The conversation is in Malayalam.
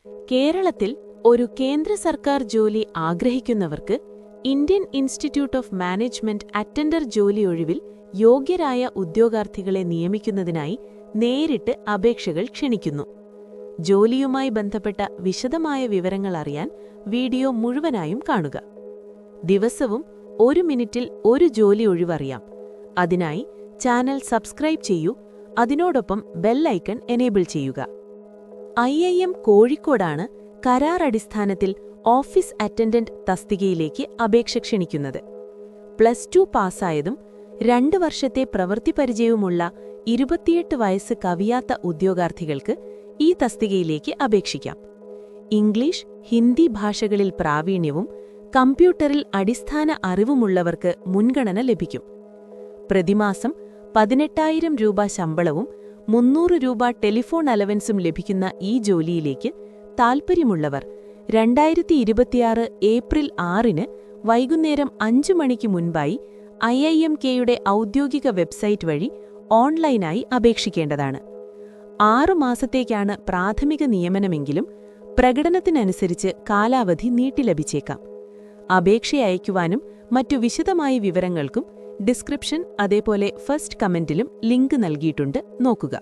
കേരളത്തിൽ ഒരു കേന്ദ്ര സർക്കാർ ജോലി ആഗ്രഹിക്കുന്നവർക്ക് Indian institute of management attender ജോലി ഒഴിവിൽ യോഗ്യരായ ഉദ്യോഗാർത്ഥികളെ നിയമിക്കുന്നതിനായി നേരിട്ട് അപേക്ഷകൾ ക്ഷണിക്കുന്നു. ജോലിയുമായി ബന്ധപ്പെട്ട വിശദമായ വിവരങ്ങൾ അറിയാൻ വീഡിയോ മുഴുവനായും കാണുക. ദിവസവും 1 മിനിറ്റിൽ ഒരു ജോലി ഒഴിവറിയാം. അതിനായി ചാനൽ സബ്സ്ക്രൈബ് ചെയ്യൂ. അതിനോടൊപ്പം ബെൽ ഐക്കൺ എനേബിൾ ചെയ്യുക. IIM കോഴിക്കോടാണ് കരാർ അടിസ്ഥാനത്തിൽ ഓഫീസ് അറ്റൻഡന്റ് തസ്തികയിലേക്ക് അപേക്ഷ ക്ഷണിക്കുന്നത്. +2 പാസ്സായതും 2 വർഷത്തെ പ്രവൃത്തി പരിചയവുമുള്ള 28 വയസ്സ് കവിയാത്ത ഉദ്യോഗാർത്ഥികൾക്ക് ഈ തസ്തികയിലേക്ക് അപേക്ഷിക്കാം. ഇംഗ്ലീഷ്, ഹിന്ദി ഭാഷകളിൽ പ്രാവീണ്യവും കമ്പ്യൂട്ടറിൽ അടിസ്ഥാന അറിവുമുള്ളവർക്ക് മുൻഗണന ലഭിക്കും. പ്രതിമാസം 18,000 രൂപ ശമ്പളവും 300 രൂപ ടെലിഫോൺ അലവൻസും ലഭിക്കുന്ന ഈ ജോലിയിലേക്ക് താൽപ്പര്യമുള്ളവർ 2026 ഏപ്രിൽ 6-ന് വൈകുന്നേരം 5 മണിക്ക് മുൻപായി IIMKയുടെ ഔദ്യോഗിക വെബ്സൈറ്റ് വഴി ഓൺലൈനായി അപേക്ഷിക്കേണ്ടതാണ്. 6 മാസത്തേക്കാണ് പ്രാഥമിക നിയമനമെങ്കിലും പ്രകടനത്തിനനുസരിച്ച് കാലാവധി നീട്ടിലഭിച്ചേക്കാം. അപേക്ഷ അയക്കുവാനും മറ്റു വിശദമായ വിവരങ്ങൾക്കും ഡിസ്ക്രിപ്ഷൻ അതേപോലെ ഫസ്റ്റ് കമന്റിലും ലിങ്ക് നൽകിയിട്ടുണ്ട്, നോക്കുക.